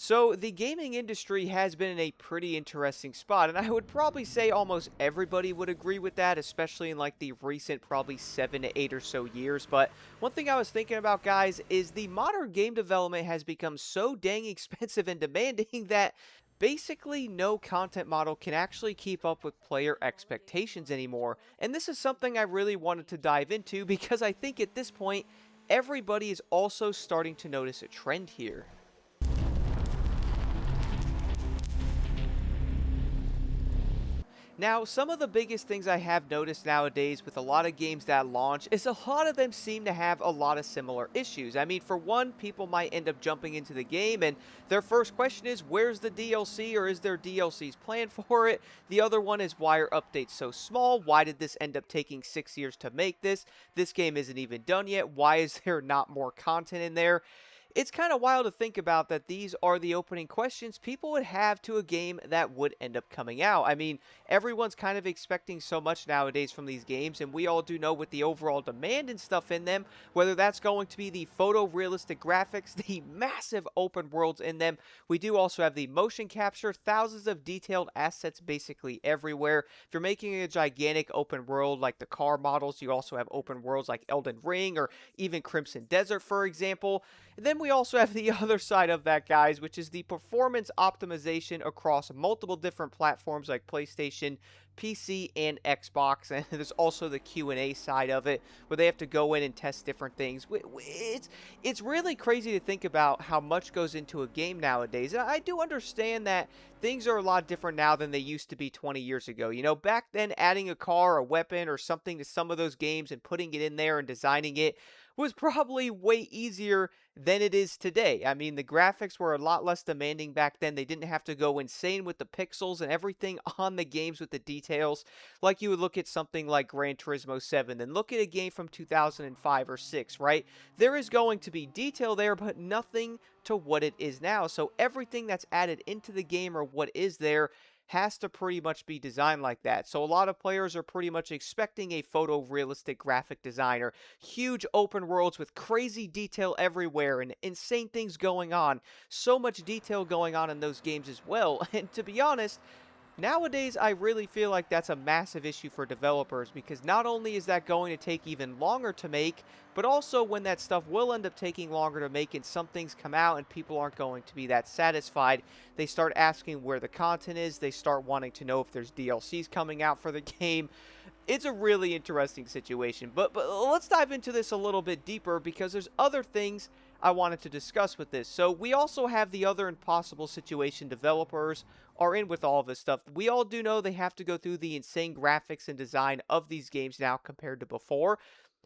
So, the gaming industry has been in a pretty interesting spot, and I would probably say almost everybody would agree with that, especially in like the recent probably 7 to 8 or so years. But one thing I was thinking about, guys, is the modern game development has become so dang expensive and demanding that basically no content model can actually keep up with player expectations anymore. And this is something I really wanted to dive into because I think at this point, everybody is also starting to notice a trend here. Now, some of the biggest things I have noticed nowadays with a lot of games that launch is a lot of them seem to have a lot of similar issues. I mean, for one, people might end up jumping into the game and their first question is, where's the DLC, or is there DLCs planned for it? The other one is, why are updates so small? Why did this end up taking 6 years to make this? This game isn't even done yet. Why is there not more content in there? It's kind of wild to think about that these are the opening questions people would have to a game that would end up coming out. I mean, everyone's kind of expecting so much nowadays from these games, and we all do know with the overall demand and stuff in them, whether that's going to be the photorealistic graphics, the massive open worlds in them. We do also have the motion capture, thousands of detailed assets basically everywhere. If you're making a gigantic open world like the car models, you also have open worlds like Elden Ring or even Crimson Desert, for example. And then we also have the other side of that, guys, which is the performance optimization across multiple different platforms like PlayStation, PC, and Xbox. And there's also the Q&A side of it, where they have to go in and test different things. It's really crazy to think about how much goes into a game nowadays. And I do understand that things are a lot different now than they used to be 20 years ago. You know, back then, adding a car, a weapon, or something to some of those games and putting it in there and designing it was probably way easier than it is today. I mean, the graphics were a lot less demanding back then. They didn't have to go insane with the pixels and everything on the games with the details. Like you would look at something like Gran Turismo 7, then look at a game from 2005 or 6, right? There is going to be detail there, but nothing to what it is now. So everything that's added into the game or what is there has to pretty much be designed like that. So a lot of players are pretty much expecting a photorealistic graphic designer, huge open worlds with crazy detail everywhere and insane things going on. So much detail going on in those games as well. And to be honest, nowadays, I really feel like that's a massive issue for developers because not only is that going to take even longer to make, but also when that stuff will end up taking longer to make and some things come out and people aren't going to be that satisfied, they start asking where the content is, they start wanting to know if there's DLCs coming out for the game. It's a really interesting situation, but let's dive into this a little bit deeper because there's other things I wanted to discuss with this. So we also have the other impossible situation developers are in with all of this stuff. We all do know they have to go through the insane graphics and design of these games now compared to before.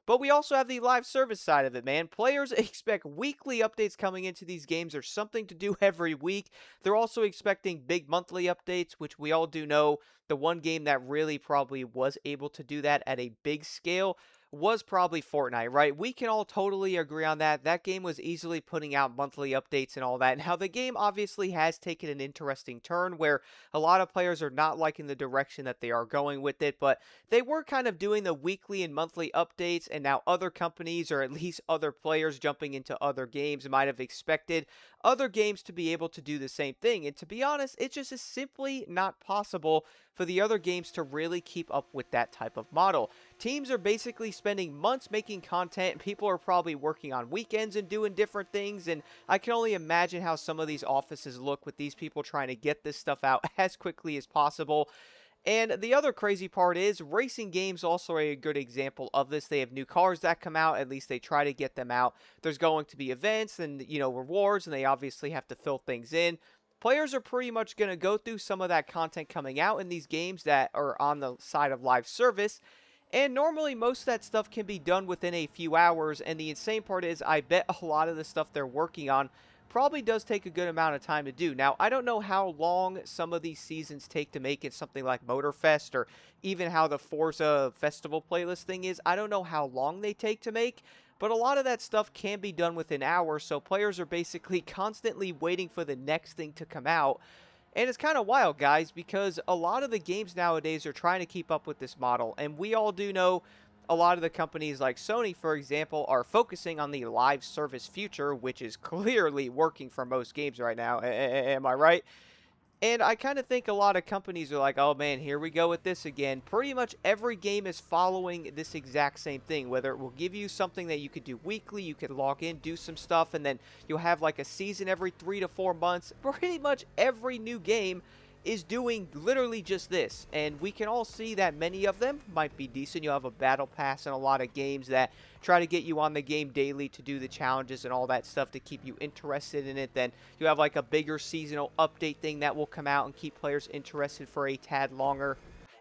But we also have the live service side of it, man. Players expect weekly updates coming into these games or something to do every week. They're also expecting big monthly updates, which we all do know the one game that really probably was able to do that at a big scale was probably Fortnite, right? We can all totally agree on that. That game was easily putting out monthly updates and all that. Now, the game obviously has taken an interesting turn where a lot of players are not liking the direction that they are going with it, but they were kind of doing the weekly and monthly updates, and now other companies, or at least other players jumping into other games, might have expected other games to be able to do the same thing. And to be honest, it just is simply not possible for the other games to really keep up with that type of model. Teams are basically spending months making content. People are probably working on weekends and doing different things. And I can only imagine how some of these offices look with these people trying to get this stuff out as quickly as possible. And the other crazy part is racing games also are a good example of this. They have new cars that come out, at least they try to get them out. There's going to be events and, rewards, and they obviously have to fill things in. Players are pretty much going to go through some of that content coming out in these games that are on the side of live service. And normally, most of that stuff can be done within a few hours. And the insane part is, I bet a lot of the stuff they're working on probably does take a good amount of time to do. Now, I don't know how long some of these seasons take to make it something like Motorfest or even how the Forza Festival playlist thing is. I don't know how long they take to make, but a lot of that stuff can be done within hours. So players are basically constantly waiting for the next thing to come out. And it's kind of wild, guys, because a lot of the games nowadays are trying to keep up with this model. And we all do know a lot of the companies like Sony, for example, are focusing on the live service future, which is clearly working for most games right now. Am I right? And I kind of think a lot of companies are like, oh man, here we go with this again. Pretty much every game is following this exact same thing, whether it will give you something that you could do weekly, you could log in, do some stuff, and then you'll have like a season every 3 to 4 months. Pretty much every new game is doing literally just this, and we can all see that many of them might be decent. You'll have a battle pass and a lot of games that try to get you on the game daily to do the challenges and all that stuff to keep you interested in it. Then you have like a bigger seasonal update thing that will come out and keep players interested for a tad longer.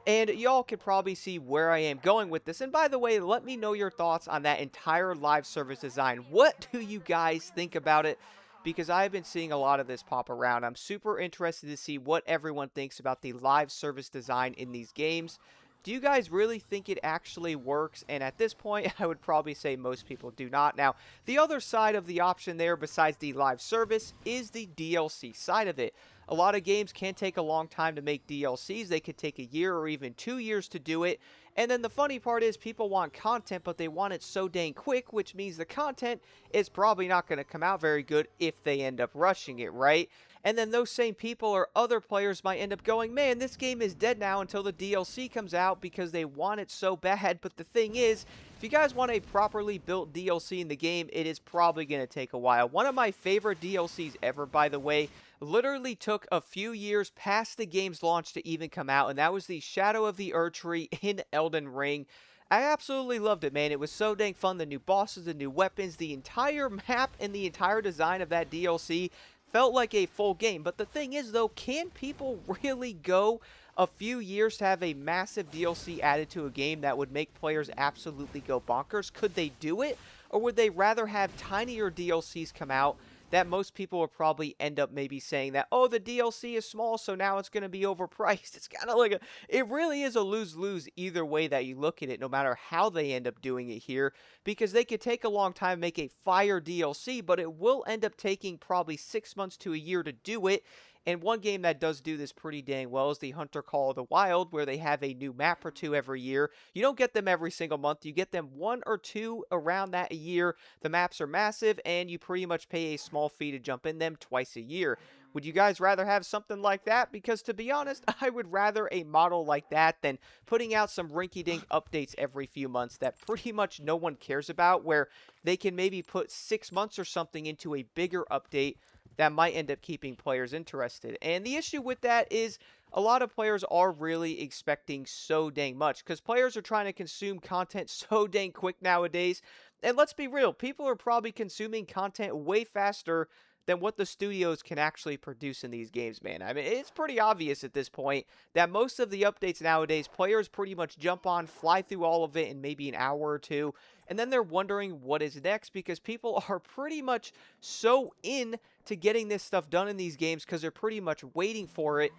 And y'all can probably see where I am going with this. And by the way, let me know your thoughts on that entire live service design. What do you guys think about it? Because I've been seeing a lot of this pop around. I'm super interested to see what everyone thinks about the live service design in these games. Do you guys really think it actually works? And at this point, I would probably say most people do not. Now, the other side of the option there, besides the live service, is the DLC side of it. A lot of games can take a long time to make DLCs. They could take a year or even 2 years to do it. And then the funny part is people want content, but they want it so dang quick, which means the content is probably not going to come out very good if they end up rushing it, right? And then those same people or other players might end up going, man, this game is dead now until the DLC comes out because they want it so bad. But the thing is, if you guys want a properly built DLC in the game, it is probably going to take a while. One of my favorite DLCs ever, by the way, literally took a few years past the game's launch to even come out, and that was the Shadow of the Erdtree in Elden Ring. I absolutely loved it, man. It was so dang fun. The new bosses, the new weapons, the entire map, and the entire design of that DLC felt like a full game. But the thing is, though, can people really go a few years to have a massive DLC added to a game that would make players absolutely go bonkers? Could they do it? Or would they rather have tinier DLCs come out that most people would probably end up maybe saying that, oh, the DLC is small, so now it's going to be overpriced? It's kind of like it really is a lose-lose either way that you look at it, no matter how they end up doing it here, because they could take a long time to make a fire DLC, but it will end up taking probably 6 months to a year to do it. And one game that does do this pretty dang well is the Hunter Call of the Wild, where they have a new map or two every year. You don't get them every single month. You get them one or two around that a year. The maps are massive, and you pretty much pay a small fee to jump in them twice a year. Would you guys rather have something like that? Because to be honest, I would rather a model like that than putting out some rinky-dink updates every few months that pretty much no one cares about, where they can maybe put 6 months or something into a bigger update that might end up keeping players interested. And the issue with that is a lot of players are really expecting so dang much, because players are trying to consume content so dang quick nowadays. And let's be real, people are probably consuming content way faster than what the studios can actually produce in these games, man. I mean, it's pretty obvious at this point that most of the updates nowadays, players pretty much jump on, fly through all of it in maybe an hour or two, and then they're wondering what is next, because people are pretty much so in to getting this stuff done in these games because they're pretty much waiting for it,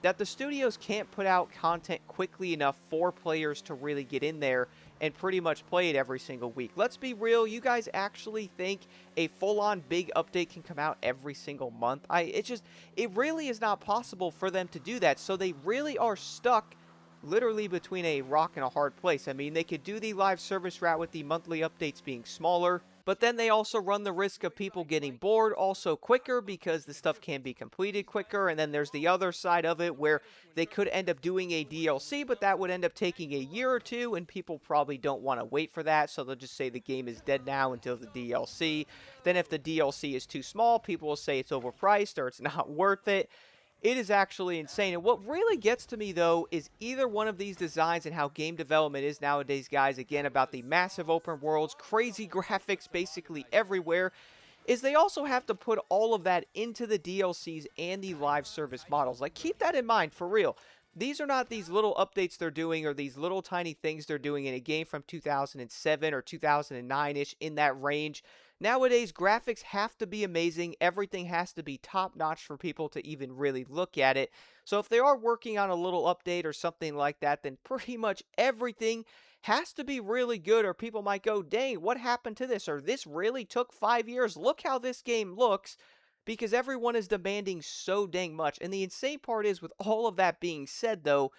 that the studios can't put out content quickly enough for players to really get in there and pretty much play it every single week. Let's be real, you guys actually think a full-on big update can come out every single month? It really is not possible for them to do that, so they really are stuck literally between a rock and a hard place. I mean, they could do the live service route with the monthly updates being smaller, but then they also run the risk of people getting bored also quicker because the stuff can be completed quicker. And then there's the other side of it where they could end up doing a DLC, but that would end up taking a year or two, and people probably don't want to wait for that, so they'll just say the game is dead now until the DLC. Then if the DLC is too small, people will say it's overpriced or it's not worth it. It is actually insane. And what really gets to me, though, is either one of these designs and how game development is nowadays, guys, again, about the massive open worlds, crazy graphics basically everywhere, is they also have to put all of that into the DLCs and the live service models. Like, keep that in mind, for real. These are not these little updates they're doing or these little tiny things they're doing in a game from 2007 or 2009-ish, in that range. Nowadays, graphics have to be amazing. Everything has to be top-notch for people to even really look at it. So if they are working on a little update or something like that, then pretty much everything has to be really good, or people might go, dang, what happened to this? Or this really took 5 years. Look how this game looks. Because everyone is demanding so dang much. And the insane part is, with all of that being said, though,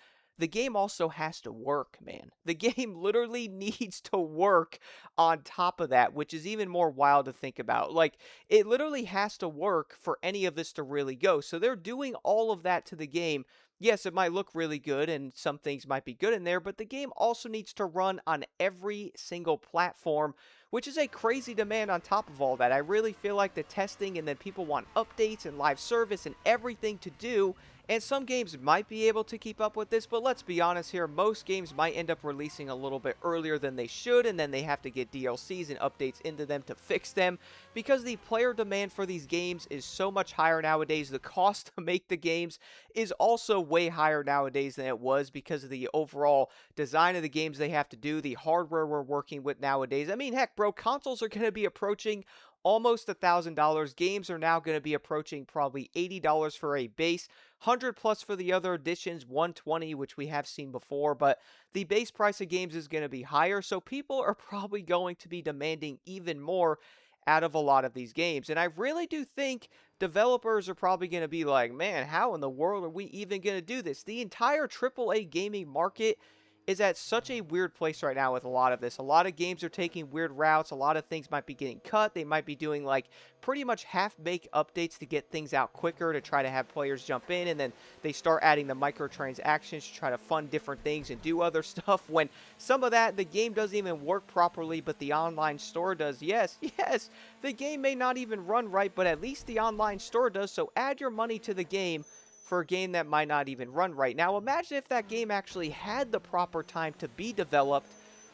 the game also has to work, man. The game literally needs to work on top of that, which is even more wild to think about. Like, it literally has to work for any of this to really go. So they're doing all of that to the game. Yes, it might look really good and some things might be good in there, but the game also needs to run on every single platform, which is a crazy demand on top of all that. I really feel like the testing and then people want updates and live service and everything to do. And some games might be able to keep up with this, but let's be honest here, most games might end up releasing a little bit earlier than they should, and then they have to get DLCs and updates into them to fix them, because the player demand for these games is so much higher nowadays. The cost to make the games is also way higher nowadays than it was because of the overall design of the games they have to do, the hardware we're working with nowadays. I mean, heck, bro, consoles are going to be approaching almost $1,000. Games are now going to be approaching probably $80 for a base, 100 plus for the other editions, 120, which we have seen before, but the base price of games is going to be higher, so people are probably going to be demanding even more out of a lot of these games. And I really do think developers are probably going to be like, man, how in the world are we even going to do this? The entire AAA gaming market is at such a weird place right now with a lot of this. A lot of games are taking weird routes. A lot of things might be getting cut. They might be doing like pretty much half-baked updates to get things out quicker to try to have players jump in, and then they start adding the microtransactions to try to fund different things and do other stuff when some of that, the game doesn't even work properly, but the online store does. Yes, the game may not even run right, but at least the online store does, so add your money to the game for a game that might not even run right. Now, imagine if that game actually had the proper time to be developed.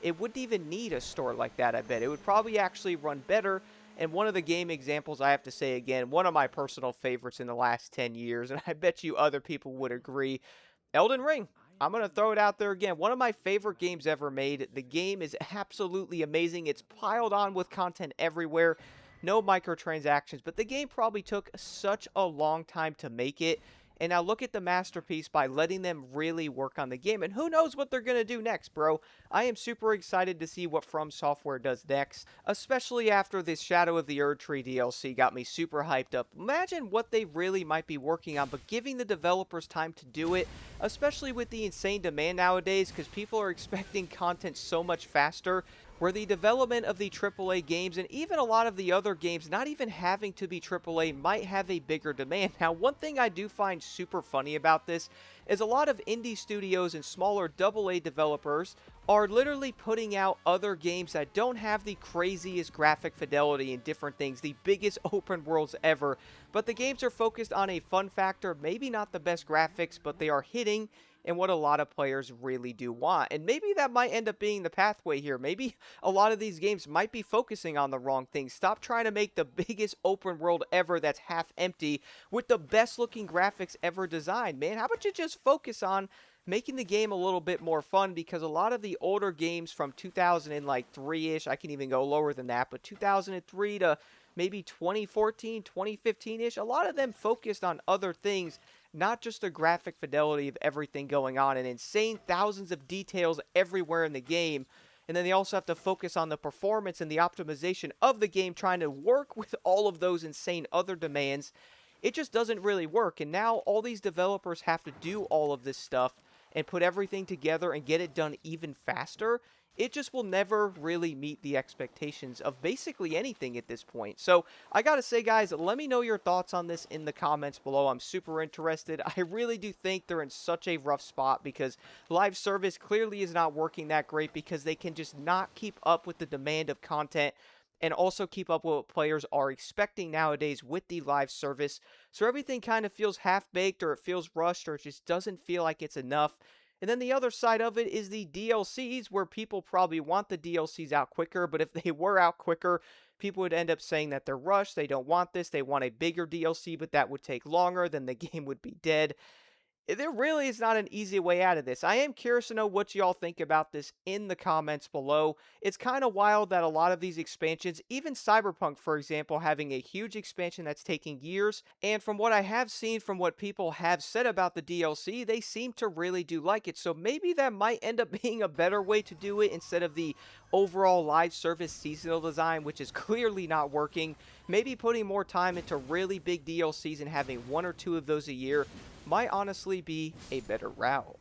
It wouldn't even need a store like that, I bet. It would probably actually run better. And one of the game examples, I have to say again, one of my personal favorites in the last 10 years, and I bet you other people would agree, Elden Ring. I'm going to throw it out there again. One of my favorite games ever made. The game is absolutely amazing. It's piled on with content everywhere. No microtransactions, but the game probably took such a long time to make it. And now look at the masterpiece by letting them really work on the game. And who knows what they're going to do next, bro. I am super excited to see what From Software does next, especially after this Shadow of the Erdtree DLC got me super hyped up. Imagine what they really might be working on, but giving the developers time to do it, especially with the insane demand nowadays, because people are expecting content so much faster, where the development of the AAA games and even a lot of the other games not even having to be AAA might have a bigger demand. Now, one thing I do find super funny about this is a lot of indie studios and smaller AA developers are literally putting out other games that don't have the craziest graphic fidelity and different things, the biggest open worlds ever, but the games are focused on a fun factor, maybe not the best graphics, but they are hitting and what a lot of players really do want. And maybe that might end up being the pathway here. Maybe a lot of these games might be focusing on the wrong things. Stop trying to make the biggest open world ever that's half empty with the best looking graphics ever designed, man. How about you just focus on making the game a little bit more fun, because a lot of the older games from 2003-ish, I can even go lower than that, but 2003 to maybe 2014, 2015-ish, a lot of them focused on other things, not just the graphic fidelity of everything going on and insane thousands of details everywhere in the game. And then they also have to focus on the performance and the optimization of the game, trying to work with all of those insane other demands. It just doesn't really work. And now all these developers have to do all of this stuff and put everything together and get it done even faster. It just will never really meet the expectations of basically anything at this point. So I gotta say, guys, let me know your thoughts on this in the comments below. I'm super interested. I really do think they're in such a rough spot because live service clearly is not working that great, because they can just not keep up with the demand of content and also keep up with what players are expecting nowadays with the live service. So everything kind of feels half-baked, or it feels rushed, or it just doesn't feel like it's enough. And then the other side of it is the DLCs, where people probably want the DLCs out quicker, but if they were out quicker, people would end up saying that they're rushed, they don't want this, they want a bigger DLC, but that would take longer, then the game would be dead. There really is not an easy way out of this. I am curious to know what y'all think about this in the comments below. It's kind of wild that a lot of these expansions, even Cyberpunk, for example, having a huge expansion that's taking years, and from what I have seen, from what people have said about the DLC, they seem to really do like it. So maybe that might end up being a better way to do it instead of the overall live service seasonal design, which is clearly not working. Maybe putting more time into really big DLCs and having one or two of those a year might honestly be a better route.